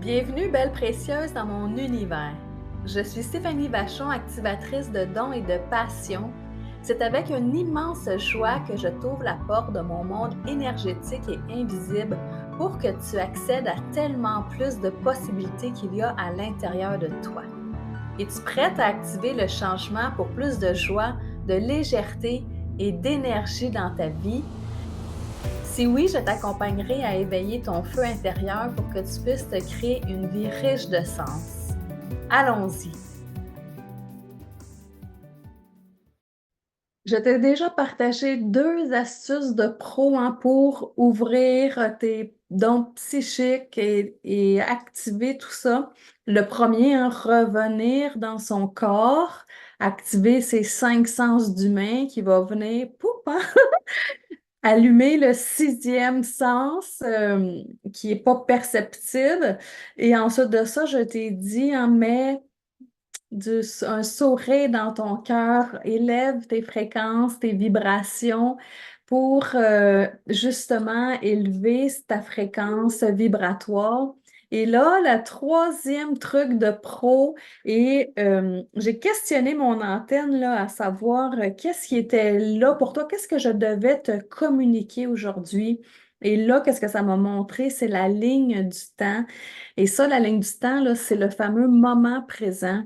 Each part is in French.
Bienvenue, belle précieuse, dans mon univers. Je suis Stéphanie Vachon, activatrice de dons et de passion. C'est avec une immense joie que je t'ouvre la porte de mon monde énergétique et invisible pour que tu accèdes à tellement plus de possibilités qu'il y a à l'intérieur de toi. Es-tu prête à activer le changement pour plus de joie, de légèreté et d'énergie dans ta vie? Si oui, je t'accompagnerai à éveiller ton feu intérieur pour que tu puisses te créer une vie riche de sens. Allons-y! Je t'ai déjà partagé 2 astuces de pro, pour ouvrir tes dons psychiques et activer tout ça. Le premier, revenir dans son corps, activer ses 5 sens d'humain qui va venir poup, allumer le 6e sens qui est pas perceptible. Et ensuite de ça, je t'ai dit, mets un sourire dans ton cœur, élève tes fréquences, tes vibrations pour justement élever ta fréquence vibratoire. Et là, le 3e truc de pro, et j'ai questionné mon antenne là, à savoir qu'est-ce qui était là pour toi, qu'est-ce que je devais te communiquer aujourd'hui. Et là, qu'est-ce que ça m'a montré? C'est la ligne du temps. Et ça, la ligne du temps, là, c'est le fameux moment présent.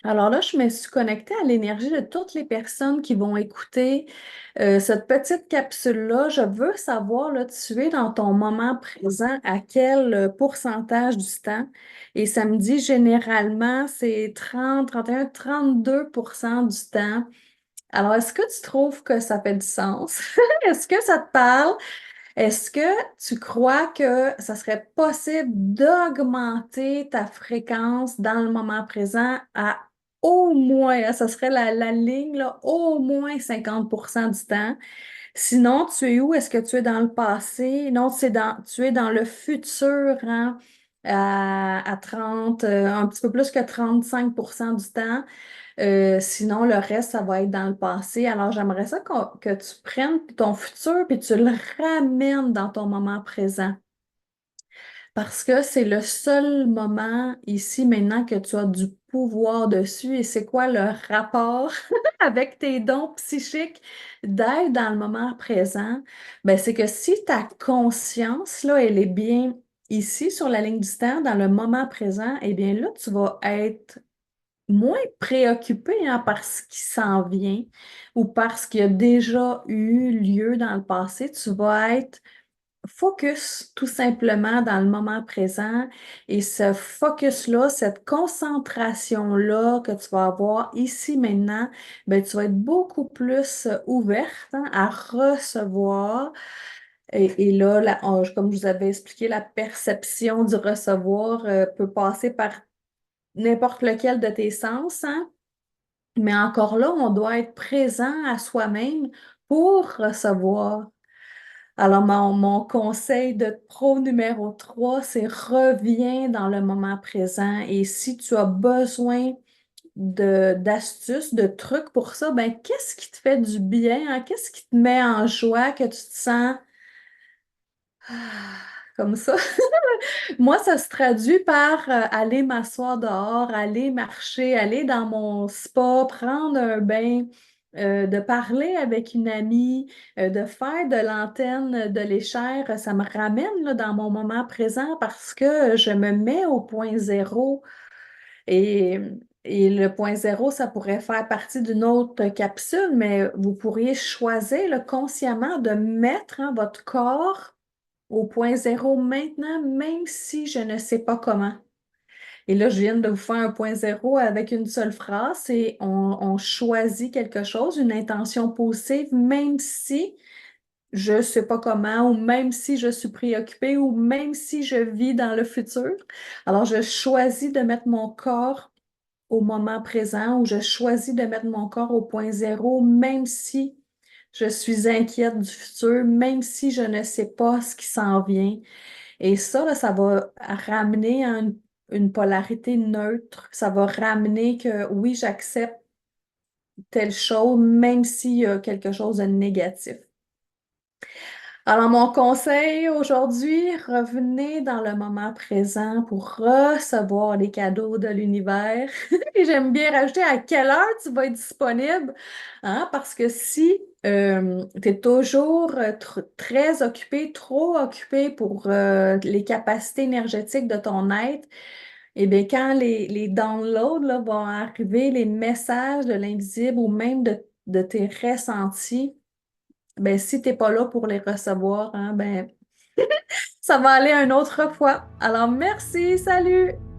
Alors là, je me suis connectée à l'énergie de toutes les personnes qui vont écouter cette petite capsule-là. Je veux savoir, là, tu es dans ton moment présent, à quel pourcentage du temps? Et ça me dit généralement, c'est 30, 31, 32% du temps. Alors, est-ce que tu trouves que ça fait du sens? Est-ce que ça te parle? Est-ce que tu crois que ça serait possible d'augmenter ta fréquence dans le moment présent à au moins, ça serait la ligne, là, au moins 50% du temps? Sinon, tu es où? Est-ce que tu es dans le passé? Non, tu es dans le futur, à 30, un petit peu plus que 35% du temps. Sinon, le reste, ça va être dans le passé. Alors, j'aimerais ça que tu prennes ton futur puis tu le ramènes dans ton moment présent. Parce que c'est le seul moment ici maintenant que tu as du pouvoir dessus. Et c'est quoi le rapport avec tes dons psychiques d'être dans le moment présent? Ben, c'est que si ta conscience, là, elle est bien ici sur la ligne du temps, dans le moment présent, eh bien là, tu vas être moins préoccupé, par ce qui s'en vient ou par ce qui a déjà eu lieu dans le passé. Tu vas être focus tout simplement dans le moment présent et ce focus-là, cette concentration-là que tu vas avoir ici maintenant, ben, tu vas être beaucoup plus ouverte, à recevoir. Et là, comme je vous avais expliqué, la perception du recevoir peut passer par n'importe lequel de tes sens, hein. Mais encore là, on doit être présent à soi-même pour recevoir. Alors, mon conseil de pro numéro 3, c'est reviens dans le moment présent. Et si tu as besoin d'astuces, de trucs pour ça, ben, qu'est-ce qui te fait du bien, hein? Qu'est-ce qui te met en joie, que tu te sens comme ça? Moi, ça se traduit par aller m'asseoir dehors, aller marcher, aller dans mon spa, prendre un bain, de parler avec une amie, de faire de l'antenne de l'échelle. Ça me ramène là, dans mon moment présent parce que je me mets au point zéro. Et, et le point zéro, ça pourrait faire partie d'une autre capsule, mais vous pourriez choisir là, consciemment de mettre, votre corps au point zéro maintenant, même si je ne sais pas comment. Et là, je viens de vous faire un point zéro avec une seule phrase et on choisit quelque chose, une intention positive, même si je ne sais pas comment, ou même si je suis préoccupée, ou même si je vis dans le futur. Alors, je choisis de mettre mon corps au moment présent, ou je choisis de mettre mon corps au point zéro, même si je suis inquiète du futur, même si je ne sais pas ce qui s'en vient. Et ça, là, ça va ramener à une polarité neutre. Ça va ramener que oui, j'accepte telle chose, même s'il y a quelque chose de négatif. Alors, mon conseil aujourd'hui, revenez dans le moment présent pour recevoir les cadeaux de l'univers. Et j'aime bien rajouter à quelle heure tu vas être disponible, hein, parce que si tu es toujours très occupé, trop occupé pour les capacités énergétiques de ton être, et bien quand les downloads là, vont arriver, les messages de l'invisible ou même de tes ressentis, ben, si t'es pas là pour les recevoir, hein, ben, ça va aller une autre fois. Alors, merci, salut!